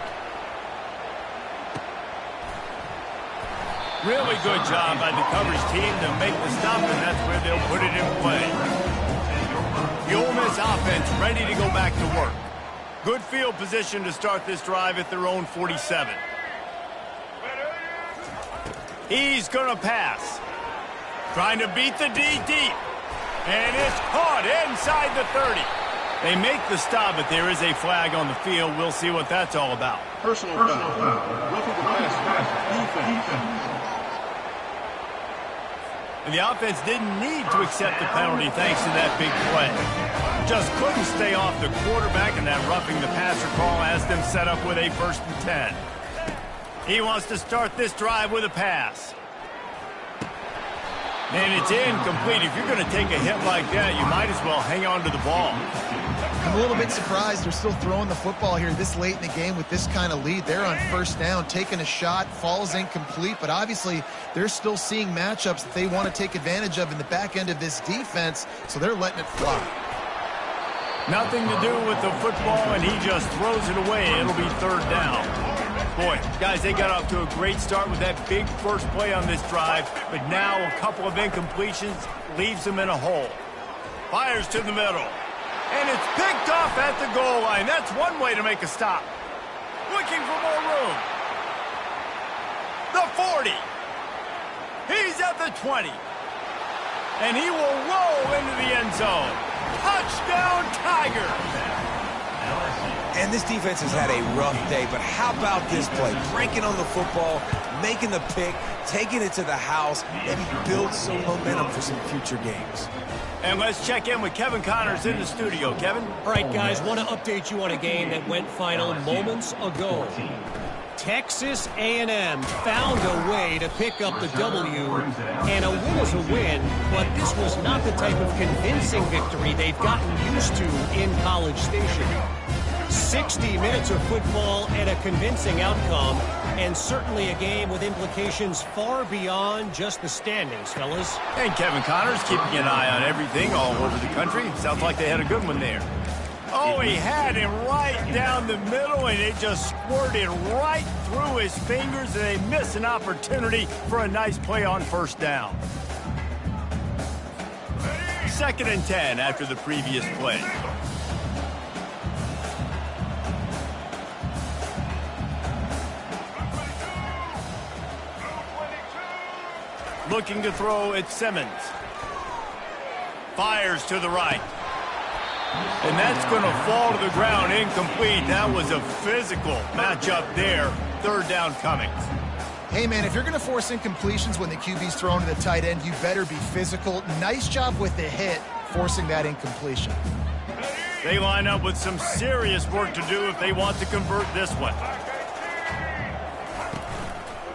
Really good job by the coverage team to make the stop, and that's where they'll put it in play. The Ole Miss offense ready to go back to work. Good field position to start this drive at their own 47. He's going to pass. Trying to beat the D deep. And it's caught inside the 30. They make the stop, but there is a flag on the field. We'll see what that's all about. Personal foul. Roughing the pass. Defense. And the offense didn't need to accept the penalty thanks to that big play. Just couldn't stay off the quarterback, and that roughing the passer call has them set up with a 1st and 10. He wants to start this drive with a pass. And it's incomplete. If you're going to take a hit like that, you might as well hang on to the ball. I'm a little bit surprised they're still throwing the football here this late in the game with this kind of lead. They're on first down, taking a shot, falls incomplete, but obviously they're still seeing matchups that they want to take advantage of in the back end of this defense, so they're letting it fly. Nothing to do with the football, and he just throws it away. It'll be 3rd down. Boy, guys, they got off to a great start with that big first play on this drive, but now a couple of incompletions leaves them in a hole. Fires to the middle. And it's picked off at the goal line. That's one way to make a stop. Looking for more room. The 40. He's at the 20. And he will roll into the end zone. Touchdown, Tigers. And this defense has had a rough day, but how about this play? Breaking on the football, making the pick, taking it to the house, maybe build some momentum for some future games. And let's check in with Kevin Connors in the studio. Kevin? All right, guys, want to update you on a game that went final moments ago. Texas A&M found a way to pick up the W, and a win is a win, but this was not the type of convincing victory they've gotten used to in College Station. 60 minutes of football and a convincing outcome, and certainly a game with implications far beyond just the standings, fellas. And Kevin Connors keeping an eye on everything all over the country. Sounds like they had a good one there. Oh, he had him right down the middle, and it just squirted right through his fingers, and they missed an opportunity for a nice play on first down. 2nd and 10 after the previous play. Looking to throw at Simmons. Fires to the right. And that's going to fall to the ground incomplete. That was a physical matchup there. 3rd down coming. Hey, man, if you're going to force incompletions when the QB's thrown to the tight end, you better be physical. Nice job with the hit, forcing that incompletion. They line up with some serious work to do if they want to convert this one.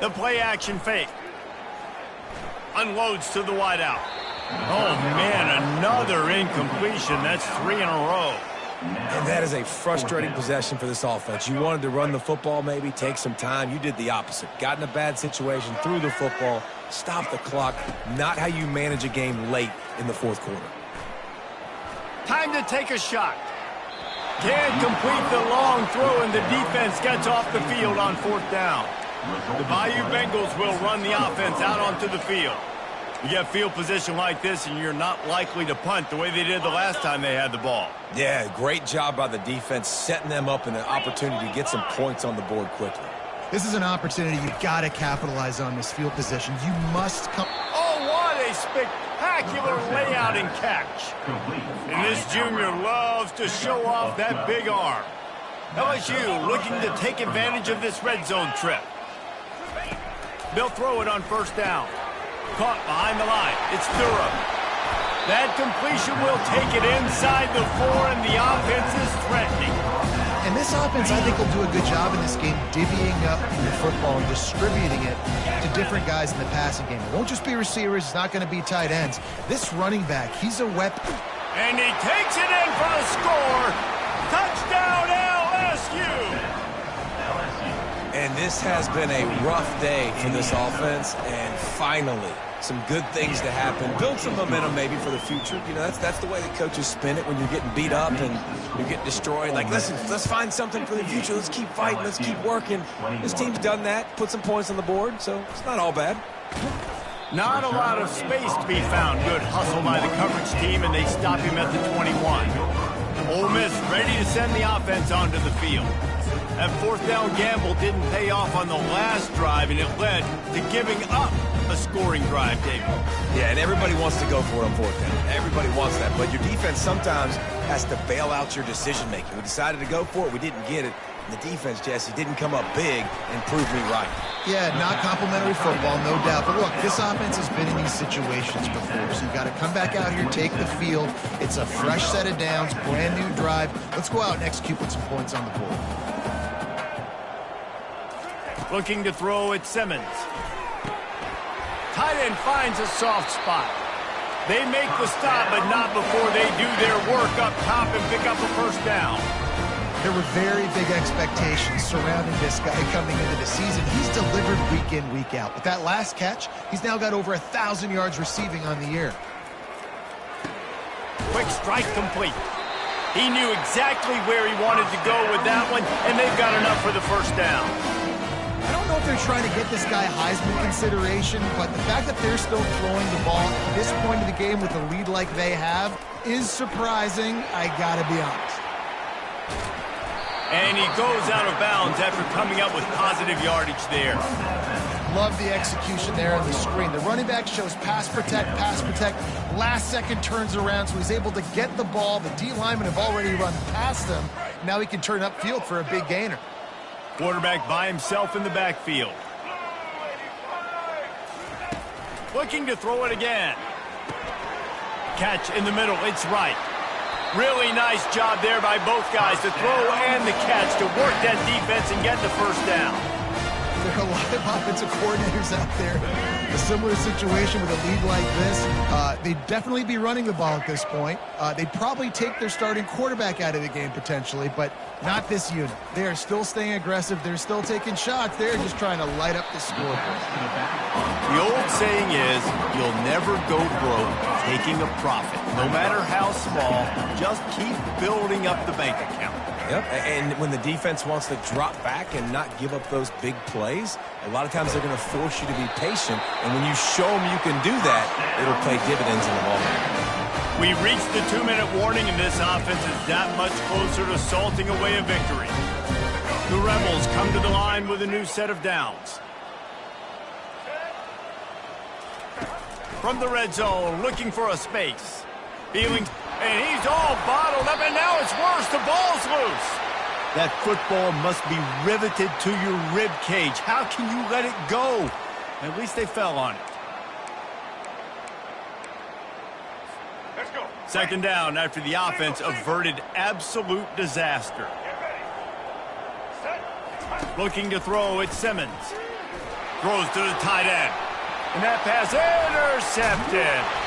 The play action fake. Unloads to the wideout. Oh, man, another incompletion. That's 3 in a row. And that is a frustrating possession for this offense. You wanted to run the football, maybe take some time. You did the opposite. Got in a bad situation, threw the football, stopped the clock. Not how you manage a game late in the 4th quarter. Time to take a shot. Can't complete the long throw, and the defense gets off the field on 4th down. The Bayou Bengals will run the offense out onto the field. You get field position like this, and you're not likely to punt the way they did the last time they had the ball. Yeah, great job by the defense, setting them up in an opportunity to get some points on the board quickly. This is an opportunity you've got to capitalize on this field position. You must come. Oh, what a spectacular layout and catch. And this junior loves to show off that big arm. LSU looking to take advantage of this red zone trip. They'll throw it on 1st down. Caught behind the line. It's Durham. That completion will take it inside the 4, and the offense is threatening. And this offense, I think, will do a good job in this game divvying up the football and distributing it to different guys in the passing game. It won't just be receivers. It's not going to be tight ends. This running back, he's a weapon. And he takes it in for the score. Touchdown, LSU. And this has been a rough day for this offense, and finally, some good things to happen. Build some momentum maybe for the future. You know, that's the way the coaches spin it when you're getting beat up and you're getting destroyed. Like, listen, let's find something for the future. Let's keep fighting. Let's keep working. This team's done that, put some points on the board, so it's not all bad. Not a lot of space to be found. Good hustle by the coverage team, and they stop him at the 21. Ole Miss ready to send the offense onto the field. That 4th down gamble didn't pay off on the last drive, and it led to giving up a scoring drive, David. Yeah, and everybody wants to go for it on 4th down. Everybody wants that, but your defense sometimes has to bail out your decision-making. We decided to go for it. We didn't get it. And the defense, Jesse, didn't come up big and prove me right. Yeah, not complimentary football, no doubt. But look, this offense has been in these situations before, so you've got to come back out here, take the field. It's a fresh set of downs, brand new drive. Let's go out and execute with some points on the board. Looking to throw at Simmons. Tight end finds a soft spot. They make the stop, but not before they do their work up top and pick up a 1st down. There were very big expectations surrounding this guy coming into the season. He's delivered week in, week out. With that last catch, he's now got over 1,000 yards receiving on the year. Quick strike complete. He knew exactly where he wanted to go with that one, and they've got enough for the 1st down. I don't know if they're trying to get this guy Heisman consideration, but the fact that they're still throwing the ball at this point of the game with a lead like they have is surprising, I gotta be honest. And he goes out of bounds after coming up with positive yardage there. Love the execution there on the screen. The running back shows pass protect, last second turns around, so he's able to get the ball. The D linemen have already run past him. Now he can turn upfield for a big gainer. Quarterback by himself in the backfield. Looking to throw it again. Catch in the middle, it's right. Really nice job there by both guys, the throw and the catch, to work that defense and get the 1st down. there are a lot of offensive coordinators out there. A similar situation with a league like this. They'd definitely be running the ball at this point. They'd probably take their starting quarterback out of the game potentially, but not this unit. They are still staying aggressive. They're still taking shots. They're just trying to light up the scoreboard. The old saying is, you'll never go broke taking a profit. No matter how small, just keep building up the bank account. Yep, and when the defense wants to drop back and not give up those big plays, a lot of times they're going to force you to be patient, and when you show them you can do that, it'll pay dividends in the long run. We reached the 2-minute warning, and this offense is that much closer to salting away a victory. The Rebels come to the line with a new set of downs. From the red zone, looking for a space. Feeling, and he's all bottled up, and now it's worse. The ball's loose. That football must be riveted to your rib cage. How can you let it go? At least they fell on it. Let's go. Second down after the offense averted absolute disaster. Looking to throw, it's Simmons. Throws to the tight end. And that pass intercepted.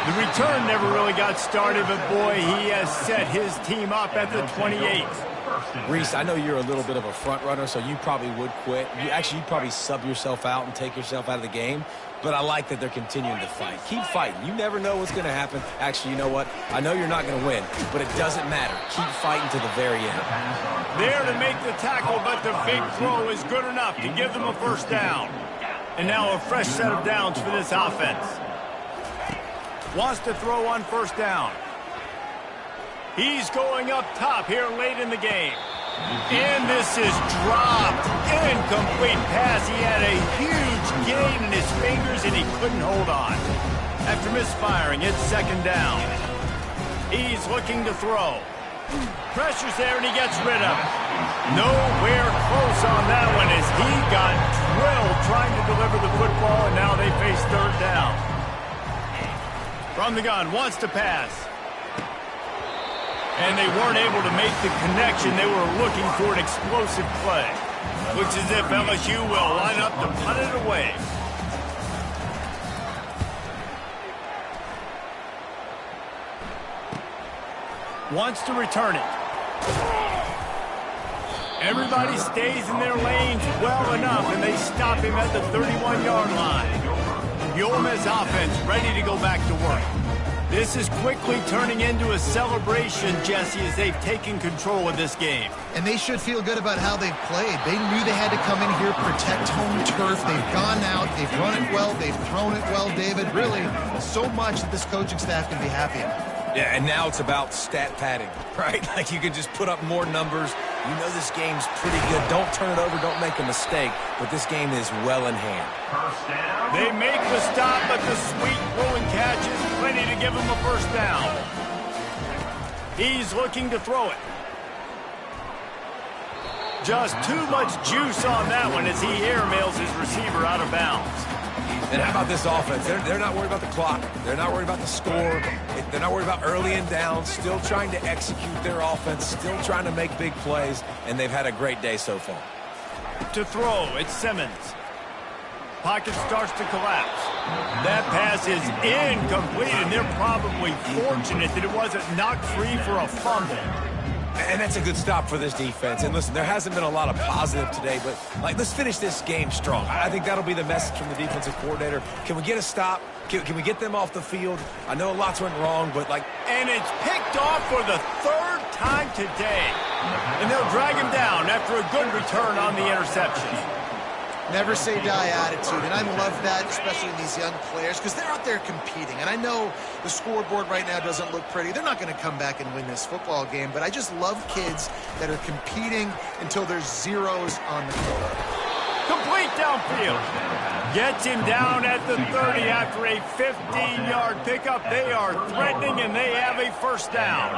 The return never really got started, but boy, he has set his team up at the 28th. Reese, I know you're a little bit of a front runner, so you probably would quit. You'd probably sub yourself out and take yourself out of the game. But I like that they're continuing to fight. Keep fighting. You never know what's going to happen. Actually, you know what? I know you're not going to win, but it doesn't matter. Keep fighting to the very end. There to make the tackle, but the big throw is good enough to give them a first down. And now a fresh set of downs for this offense. Wants to throw on first down. He's going up top here late in the game. And this is dropped. Incomplete pass. He had a huge gain in his fingers, and he couldn't hold on. After misfiring, it's second down. He's looking to throw. Pressure's there, and he gets rid of it. Nowhere close on that one as he got drilled trying to deliver the football, and now they face third down. From the gun, wants to pass. And they weren't able to make the connection. They were looking for an explosive play. Looks as if LSU will line up to punt it away. Wants to return it. Everybody stays in their lanes well enough, and they stop him at the 31-yard line. The Ole Miss offense ready to go back to work. This is quickly turning into a celebration, Jesse, as they've taken control of this game. And they should feel good about how they've played. They knew they had to come in here, protect home turf. They've gone out, they've run it well, they've thrown it well, David. Really, so much that this coaching staff can be happy about. Yeah, and now it's about stat padding, right? Like you can just put up more numbers. You know this game's pretty good. Don't turn it over, don't make a mistake, but this game is well in hand. First down. They make the stop, but the sweet throwing catch is plenty to give him a first down. He's looking to throw it. Just too much juice on that one as he airmails his receiver out of bounds. And how about this offense? They're not worried about the clock. They're not worried about the score. They're not worried about early and down. Still trying to execute their offense. Still trying to make big plays. And they've had a great day so far. To throw, it's Simmons. Pocket starts to collapse. That pass is incomplete, and they're probably fortunate that it wasn't knocked free for a fumble. And that's a good stop for this defense. And listen, there hasn't been a lot of positive today, but let's finish this game strong. I think that'll be the message from the defensive coordinator. Can we get a stop? Can we get them off the field? I know lots went wrong, but And it's picked off for the third time today. And they'll drag him down after a good return on the interception. Never say die attitude, and I love that, especially in these young players, because they're out there competing. And I know the scoreboard right now doesn't look pretty. They're not going to come back and win this football game, but I just love kids that are competing until there's zeros on the court. Complete downfield. Gets him down at the 30 after a 15-yard pickup. They are threatening, and they have a first down.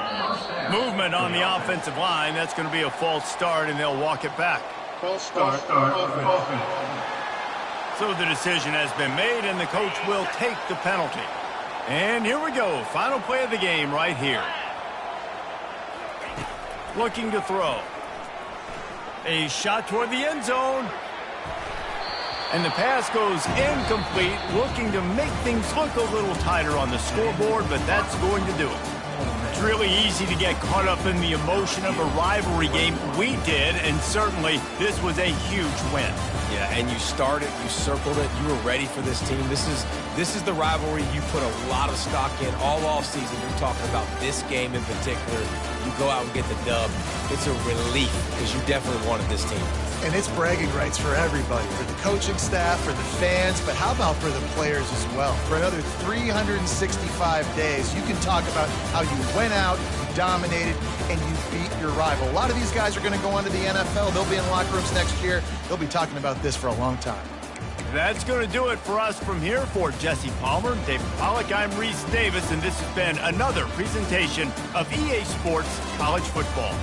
Movement on the offensive line. That's going to be a false start, and they'll walk it back. False start. So the decision has been made, and the coach will take the penalty. And here we go. Final play of the game right here. Looking to throw. A shot toward the end zone. And the pass goes incomplete, looking to make things look a little tighter on the scoreboard, but that's going to do it. It's really easy to get caught up in the emotion of a rivalry game. We did, and certainly this was a huge win. Yeah, and you started, you circled it, you were ready for this team. This is the rivalry you put a lot of stock in all offseason. You're talking about this game in particular. You go out and get the dub. It's a relief because you definitely wanted this team. And it's bragging rights for everybody, for the coaching staff, for the fans, but how about for the players as well? For another 365 days, you can talk about how you went out, you dominated, and you beat your rival. A lot of these guys are going to go on to the NFL. They'll be in locker rooms next year. They'll be talking about this for a long time. That's going to do it for us from here. For Jesse Palmer, David Pollack, I'm Reese Davis, and this has been another presentation of EA Sports College Football.